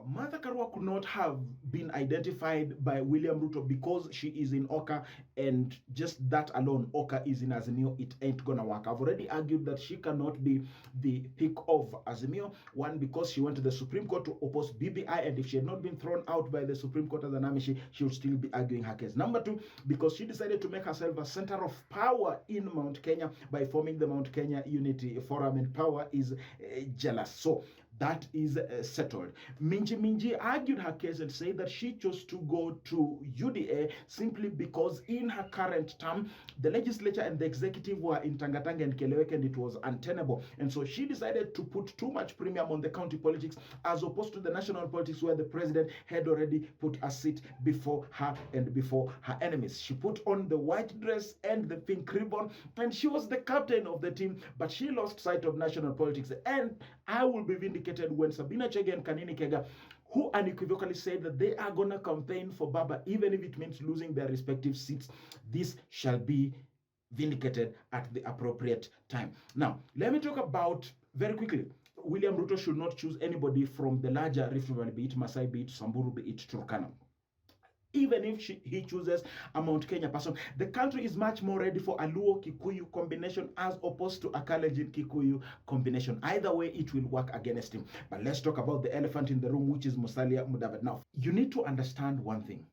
Martha Karua could not have been identified by William Ruto because she is in Oka, and just that alone, Oka is in Azimio, it ain't gonna work. I've already argued that she cannot be the pick of Azimio. One, because she went to the Supreme Court to oppose BBI, and if she had not been thrown out by the Supreme Court as an amishi, she would still be arguing her case. Number two, because she decided to make herself a center of power in Mount Kenya by forming the Mount Kenya Unity Forum, and power is jealous. So that is settled. Minji argued her case and said that she chose to go to UDA simply because in her current term, the legislature and the executive were in Tangatanga and Keleweke, and it was untenable. And so she decided to put too much premium on the county politics as opposed to the national politics, where the president had already put a seat before her and before her enemies. She put on the white dress and the pink ribbon, and she was the captain of the team, but she lost sight of national politics. And I will be vindicated when Sabina Chege and Kanini Kega, who unequivocally said that they are going to campaign for Baba, even if it means losing their respective seats, this shall be vindicated at the appropriate time. Now, let me talk about, very quickly, William Ruto should not choose anybody from the larger Rift Valley, be it Masai, be it Samburu, be it Turkana. Even if he chooses a Mount Kenya person, the country is much more ready for a Luo Kikuyu combination as opposed to a Kalenjin Kikuyu combination. Either way, it will work against him. But let's talk about the elephant in the room, which is Musalia Mudavadi. Now, you need to understand one thing.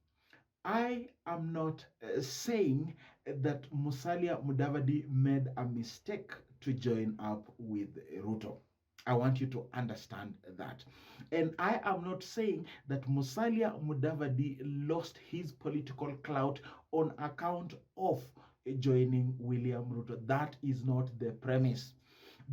I am not saying that Musalia Mudavadi made a mistake to join up with Ruto. I want you to understand that. And I am not saying that Musalia Mudavadi lost his political clout on account of joining William Ruto. That is not the premise.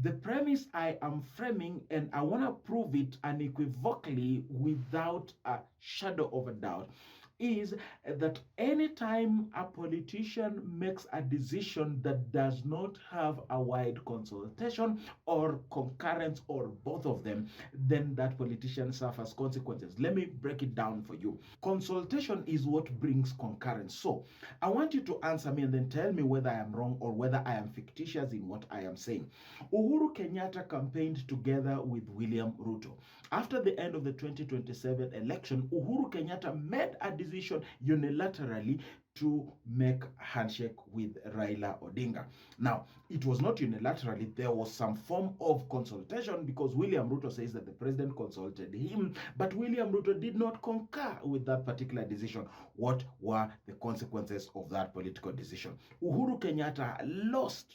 The premise I am framing, and I want to prove it unequivocally without a shadow of a doubt, is that anytime a politician makes a decision that does not have a wide consultation or concurrence or both of them, then that politician suffers consequences. Let me break it down for you. Consultation is what brings concurrence. So I want you to answer me and then tell me whether I am wrong or whether I am fictitious in what I am saying. Uhuru Kenyatta campaigned together with William Ruto. After the end of the 2027 election, Uhuru Kenyatta made a decision unilaterally to make a handshake with Raila Odinga. Now, it was not unilaterally, there was some form of consultation because William Ruto says that the president consulted him, but William Ruto did not concur with that particular decision. What were the consequences of that political decision? Uhuru Kenyatta lost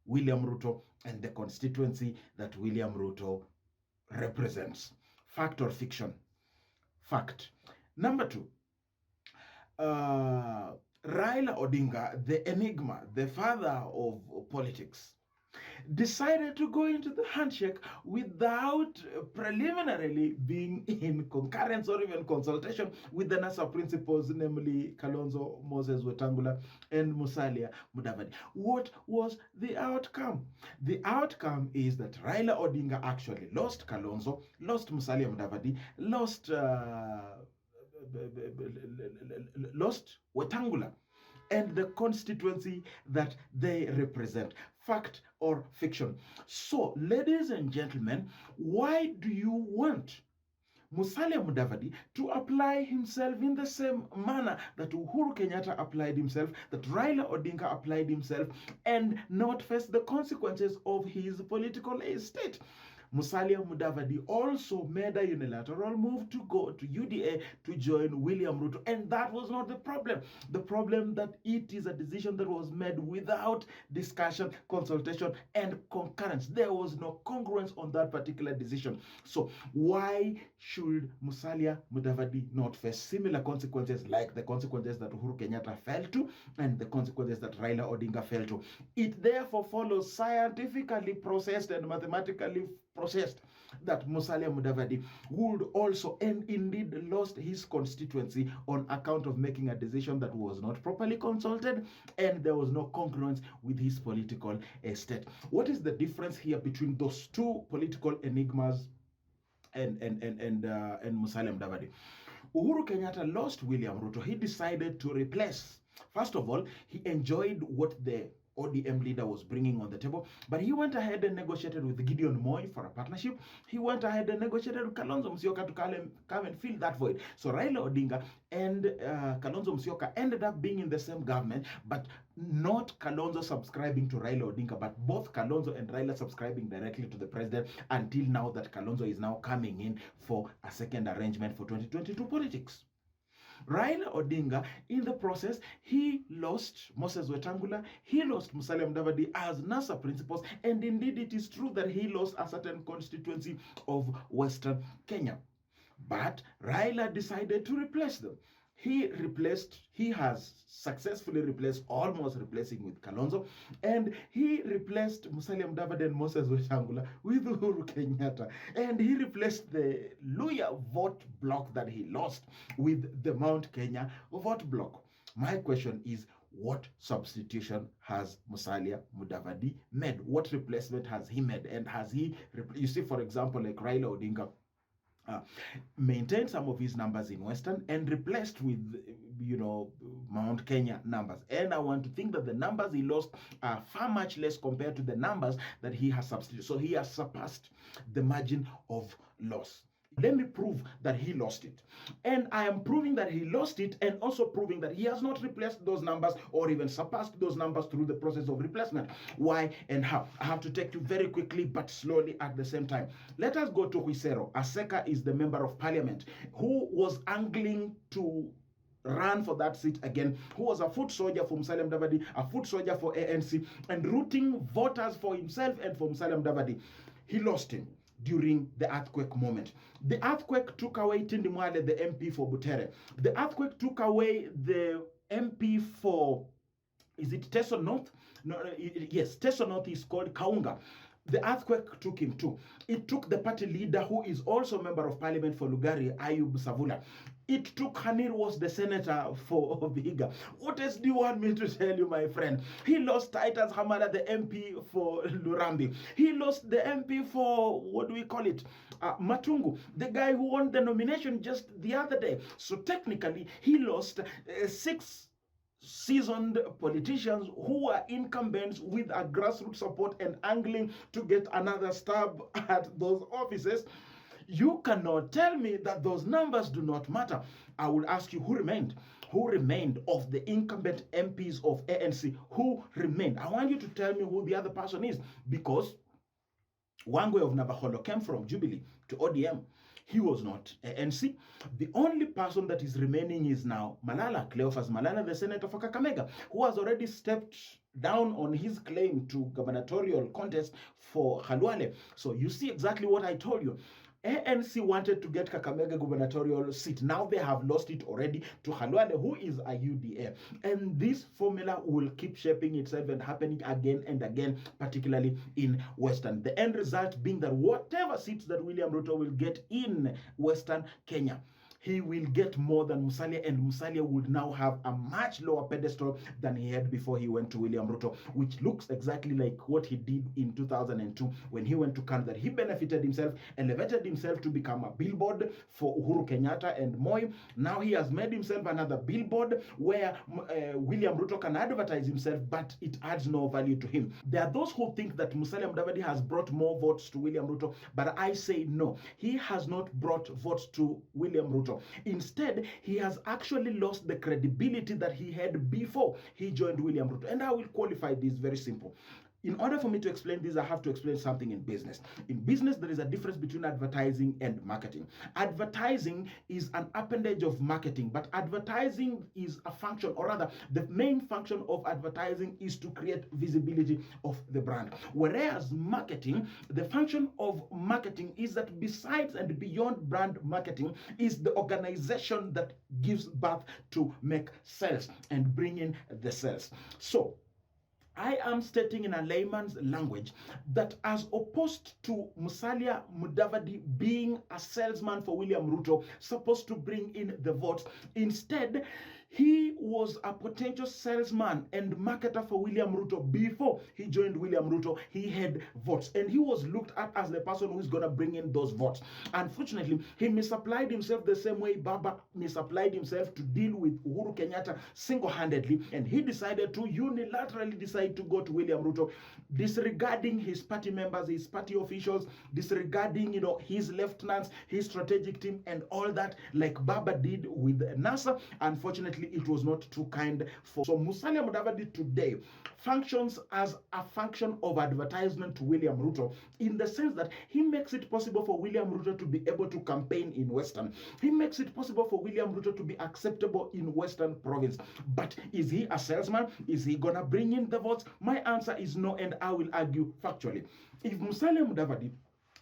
William Ruto and the constituency that William Ruto represents. Fact or fiction? Fact. Number two, Raila Odinga, the enigma, the father of politics, decided to go into the handshake without preliminarily being in concurrence or even consultation with the NASA principals, namely Kalonzo Moses Wetangula and Musalia Mudavadi. What was the outcome? The outcome is that Raila Odinga actually lost Kalonzo, lost Musalia Mudavadi, lost Wetangula and the constituency that they represent. Fact or fiction? So, ladies and gentlemen, why do you want Musalia Mudavadi to apply himself in the same manner that Uhuru Kenyatta applied himself, that Raila Odinga applied himself, and not face the consequences of his political estate? Musalia Mudavadi also made a unilateral move to go to UDA to join William Ruto, and that was not the problem. The problem that it is a decision that was made without discussion, consultation, and concurrence. There was no congruence on that particular decision. So why should Musalia Mudavadi not face similar consequences like the consequences that Uhuru Kenyatta fell to and the consequences that Raila Odinga fell to? It therefore follows, scientifically processed and mathematically processed, that Musalia Mudavadi would also and indeed lost his constituency on account of making a decision that was not properly consulted and there was no congruence with his political estate. What is the difference here between those two political enigmas and Musalia Mudavadi? Uhuru Kenyatta lost William Ruto. He decided to replace. First of all, he enjoyed what the ODM leader was bringing on the table. But he went ahead and negotiated with Gideon Moi for a partnership. He went ahead and negotiated with Kalonzo Musyoka to come and fill that void. So Raila Odinga and Kalonzo Musyoka ended up being in the same government, but not Kalonzo subscribing to Raila Odinga, but both Kalonzo and Raila subscribing directly to the president, until now that Kalonzo is now coming in for a second arrangement for 2022 politics. Raila Odinga, in the process, he lost Moses Wetangula, he lost Musalia Mudavadi as NASA principals, and indeed it is true that he lost a certain constituency of Western Kenya. But Raila decided to replace them. He has successfully replaced, almost replacing with Kalonzo, and he replaced Musalia Mudavadi and Moses Wetangula with Uhuru Kenyatta, and he replaced the Luya vote block that he lost with the Mount Kenya vote block. My question is, what substitution has Musalia Mudavadi made? What replacement has he made? And has he, you see, for example, like Raila Odinga, maintained some of his numbers in Western and replaced with, Mount Kenya numbers. And I want to think that the numbers he lost are far much less compared to the numbers that he has substituted. So he has surpassed the margin of loss. Let me prove that he lost it. And I am proving that he lost it, and also proving that he has not replaced those numbers or even surpassed those numbers through the process of replacement. Why and how? I have to take you very quickly but slowly at the same time. Let us go to Huisero. Aseka is the member of parliament who was angling to run for that seat again, who was a foot soldier for Musalia Mudavadi, a foot soldier for ANC, and rooting voters for himself and for Musalia Mudavadi. He lost him during the earthquake moment. The earthquake took away Tindi Mwale, the MP for Butere. The earthquake took away the MP for, is it Teso North? No, yes, Teso North is called Kaunga. The earthquake took him too. It took the party leader, who is also a member of parliament for Lugari, Ayub Savula. It took Hanir, was the senator for Vihiga. What else do you want me to tell you, my friend? He lost Titus Hamada, the MP for Lurambi. He lost the MP for, what do we call it? Matungu, the guy who won the nomination just the other day. So technically, he lost 6 seasoned politicians who were incumbents with a grassroots support and angling to get another stab at those offices. You cannot tell me that those numbers do not matter. I will ask you, who remained? Who remained of the incumbent MPs of ANC? Who remained? I want you to tell me who the other person is, because Wangwe of Navaholo came from Jubilee to ODM. He was not ANC. The only person that is remaining is now Malala, Cleophas Malala, the senator for Kakamega, who has already stepped down on his claim to gubernatorial contest for Khalwale. So you see exactly what I told you. ANC wanted to get Kakamega gubernatorial seat. Now they have lost it already to Khalwale, who is a UDA. And this formula will keep shaping itself and happening again and again, particularly in Western. The end result being that whatever seats that William Ruto will get in Western Kenya, he will get more than Musalia, and Musalia would now have a much lower pedestal than he had before he went to William Ruto, which looks exactly like what he did in 2002 when he went to Kanu, that he benefited himself, elevated himself to become a billboard for Uhuru Kenyatta and Moi. Now he has made himself another billboard where William Ruto can advertise himself, but it adds no value to him. There are those who think that Musalia Mudavadi has brought more votes to William Ruto, but I say no. He has not brought votes to William Ruto. Instead, he has actually lost the credibility that he had before he joined William Ruto. And I will qualify this very simple. In order for me to explain this, I have to explain something in business. In business, there is a difference between advertising and marketing. Advertising is an appendage of marketing, but advertising is a function, or rather, the main function of advertising is to create visibility of the brand. Whereas marketing, the function of marketing is that besides and beyond brand marketing is the organization that gives birth to make sales and bring in the sales. So, I am stating in a layman's language that as opposed to Musalia Mudavadi being a salesman for William Ruto, supposed to bring in the votes, instead, He was a potential salesman and marketer for William Ruto. Before he joined William Ruto, he had votes and he was looked at as the person who is going to bring in those votes. Unfortunately, he misapplied himself the same way Baba misapplied himself to deal with Uhuru Kenyatta single-handedly, and he decided to unilaterally decide to go to William Ruto, disregarding his party members, his party officials, disregarding his lieutenants, his strategic team, and all that, like Baba did with NASA. Unfortunately, it was not too kind for. So Musalia Mudavadi today functions as a function of advertisement to William Ruto, in the sense that he makes it possible for William Ruto to be able to campaign in Western. He makes it possible for William Ruto to be acceptable in Western province. But is he a salesman? Is he gonna bring in the votes? My answer is no, and I will argue factually. If Musalia Mudavadi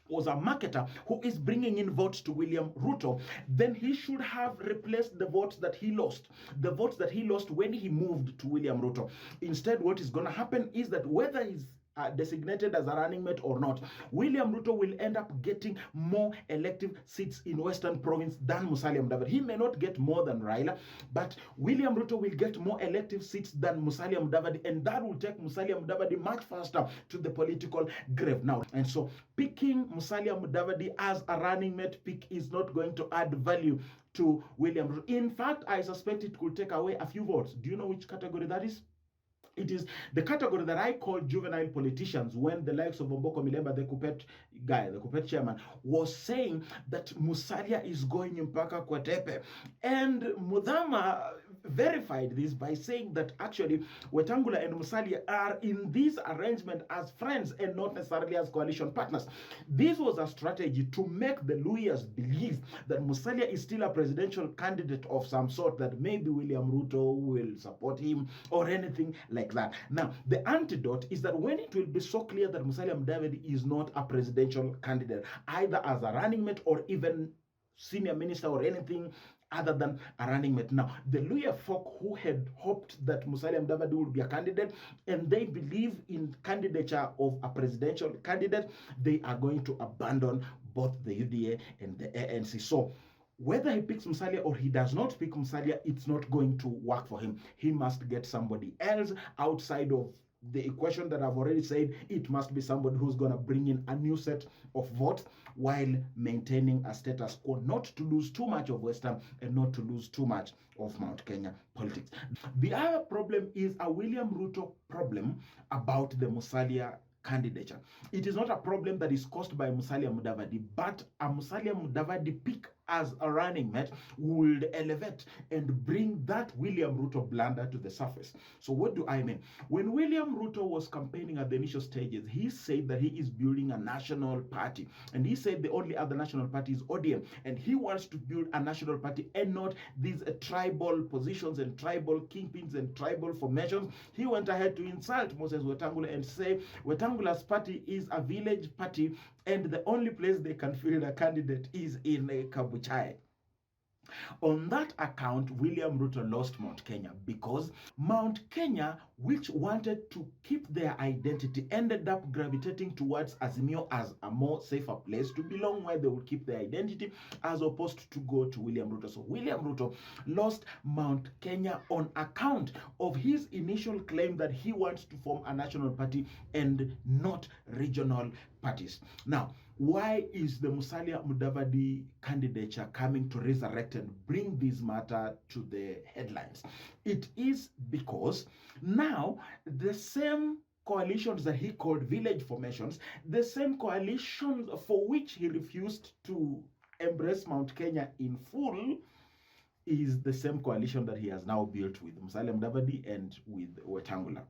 was a marketer who is bringing in votes to William Ruto, then he should have replaced the votes that he lost. The votes that he lost when he moved to William Ruto. Instead, what is going to happen is that whether he's designated as a running mate or not, William Ruto will end up getting more elective seats in Western Province than Musalia Mudavadi. He may not get more than Raila, but William Ruto will get more elective seats than Musalia Mudavadi, and that will take Musalia Mudavadi much faster to the political grave now. And so picking Musalia Mudavadi as a running mate pick is not going to add value to William Ruto. In fact, I suspect it could take away a few votes. Do you know which category that is? It is the category that I call juvenile politicians, when the likes of Omboko Milemba, the Kupet guy, the Kupet chairman, was saying that Musalia is going Mpaka Kwatepe. And Mudhama verified this by saying that actually Wetangula and Musalia are in this arrangement as friends and not necessarily as coalition partners. This was a strategy to make the Luyas believe that Musalia is still a presidential candidate of some sort, that maybe William Ruto will support him or anything like that. Now, the antidote is that when it will be so clear that Musalia Mudavadi is not a presidential candidate, either as a running mate or even senior minister or anything other than a running mate. Now, the Luya folk who had hoped that Musalia Mudavadi would be a candidate, and they believe in candidature of a presidential candidate, they are going to abandon both the UDA and the ANC. So whether he picks Musalia or he does not pick Musalia, it's not going to work for him. He must get somebody else outside of the equation that I've already said. It must be somebody who's going to bring in a new set of votes while maintaining a status quo, not to lose too much of Western and not to lose too much of Mount Kenya politics. The other problem is a William Ruto problem about the Musalia candidature. It is not a problem that is caused by Musalia Mudavadi, but a Musalia Mudavadi pick as a running mate would elevate and bring that William Ruto blunder to the surface. So what do I mean? When William Ruto was campaigning at the initial stages, he said that he is building a national party, and he said the only other national party is ODM, and he wants to build a national party and not these tribal positions and tribal kingpins and tribal formations. He went ahead to insult Moses Wetangula and say Wetangula's party is a village party, and the only place they can field a candidate is in Kabuchai. On that account, William Ruto lost Mount Kenya, because Mount Kenya, which wanted to keep their identity, ended up gravitating towards Azimio as a more safer place to belong, where they would keep their identity, as opposed to go to William Ruto. So William Ruto lost Mount Kenya on account of his initial claim that he wants to form a national party and not regional parties. Now, why is the Musalia Mudavadi candidature coming to resurrect and bring this matter to the headlines? It is because now the same coalitions that he called village formations, the same coalitions for which he refused to embrace Mount Kenya in full, is the same coalition that he has now built with Musalia Mudavadi and with Wetangula.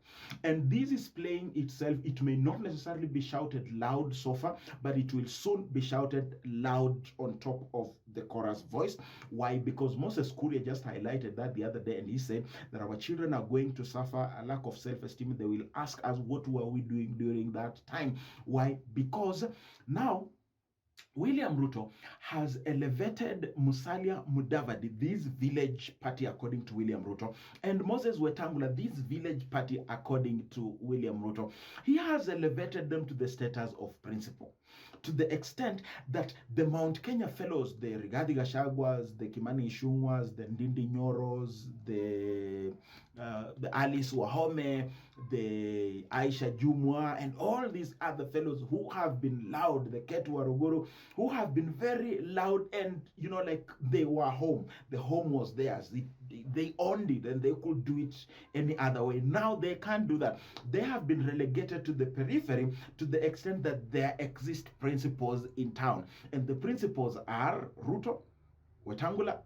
And this is playing itself. It may not necessarily be shouted loud so far, but it will soon be shouted loud on top of the chorus voice. Why? Because Moses Kuria just highlighted that the other day, and he said that our children are going to suffer a lack of self-esteem. They will ask us, what were we doing during that time? Why? Because now William Ruto has elevated Musalia Mudavadi, this village party according to William Ruto, and Moses Wetangula, this village party according to William Ruto. He has elevated them to the status of principal. to the extent that the Mount Kenya fellows, the Rigathi Gachagwas, the Kimani Ichung'was, the Ndindi Nyoros, the Alice Wahome, the Aisha Jumwa, and all these other fellows who have been loud, the Ketu Waruguru, who have been very loud, and like they were home. The home was theirs. They owned it and they could do it any other way. Now they can't do that. They have been relegated to the periphery to the extent that there exist principals in town. And the principals are Ruto, Wetangula,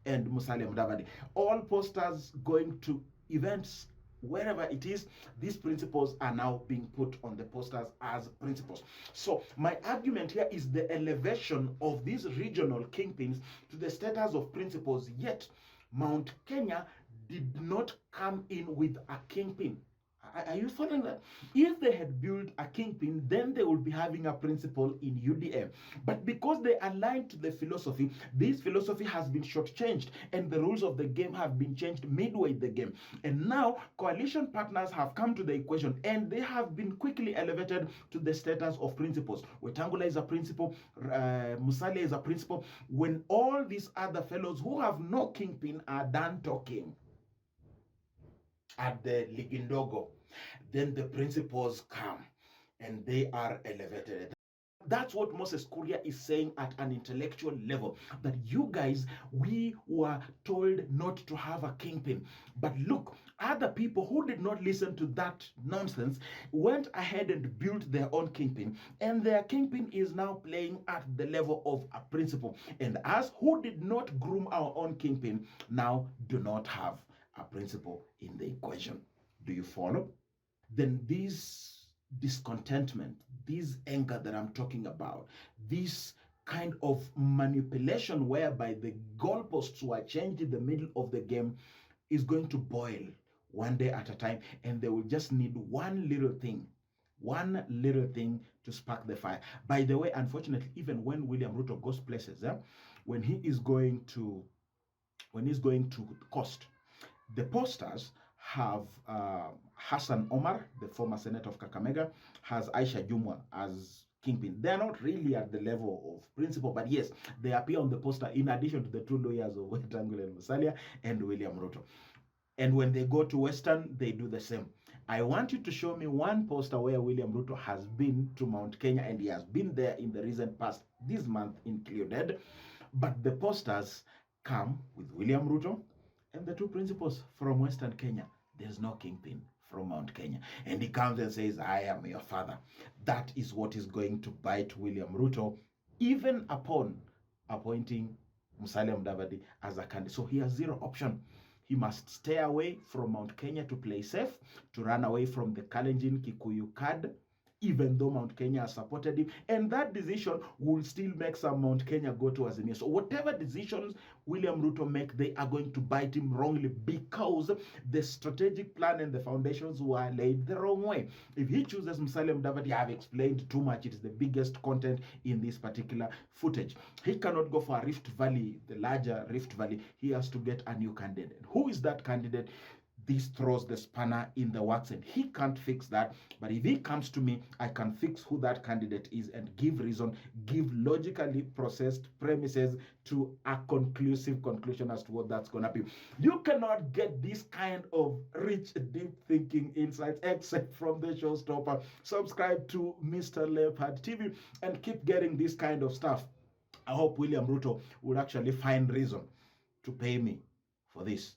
and Musalia Mudavadi. All posters going to events, wherever it is, these principles are now being put on the posters as principles. So my argument here is the elevation of these regional kingpins to the status of principles, yet Mount Kenya did not come in with a kingpin. Are you following that? If they had built a kingpin, then they would be having a principal in UDM. But because they aligned to the philosophy, this philosophy has been shortchanged, and the rules of the game have been changed midway the game. And now coalition partners have come to the equation, and they have been quickly elevated to the status of principals. Wetangula is a principal, Musalia is a principal, when all these other fellows who have no kingpin are done talking at the Ligindogo, then the principals come and they are elevated. That's what Moses Kuria is saying at an intellectual level, that you guys, we were told not to have a kingpin. But look, other people who did not listen to that nonsense went ahead and built their own kingpin, and their kingpin is now playing at the level of a principal. And us who did not groom our own kingpin now do not have a principle in the equation. Do you follow? Then this discontentment, this anger that I'm talking about, this kind of manipulation whereby the goalposts were changed in the middle of the game is going to boil one day at a time, and they will just need one little thing to spark the fire. By the way, unfortunately, even when William Ruto goes places, when he's going to coast, the posters have Hassan Omar, the former senator of Kakamega, has Aisha Jumwa as kingpin. They're not really at the level of principal, but yes, they appear on the poster in addition to the two lawyers of Wetangula and Musalia and William Ruto. And when they go to Western, they do the same. I want you to show me one poster where William Ruto has been to Mount Kenya, and he has been there in the recent past, this month included, but the posters come with William Ruto and the two principals from Western Kenya. There's no kingpin from Mount Kenya. And he comes and says, I am your father. That is what is going to bite William Ruto, even upon appointing Musalia Mudavadi as a candidate. So he has zero option. He must stay away from Mount Kenya to play safe, to run away from the Kalenjin Kikuyu card, even though Mount Kenya has supported him. And that decision will still make some Mount Kenya go to Azimio. So whatever decisions William Ruto make, they are going to bite him wrongly, because the strategic plan and the foundations were laid the wrong way. If he chooses Musalia Mudavadi, I have explained too much. It is the biggest content in this particular footage. He cannot go for a Rift Valley, the larger Rift Valley. He has to get a new candidate. Who is that candidate? This throws the spanner in the works, and he can't fix that. But if he comes to me, I can fix who that candidate is and give reason, give logically processed premises to a conclusive conclusion as to what that's going to be. You cannot get this kind of rich, deep thinking insights except from the showstopper. Subscribe to Mr. Leopard TV and keep getting this kind of stuff. I hope William Ruto will actually find reason to pay me for this.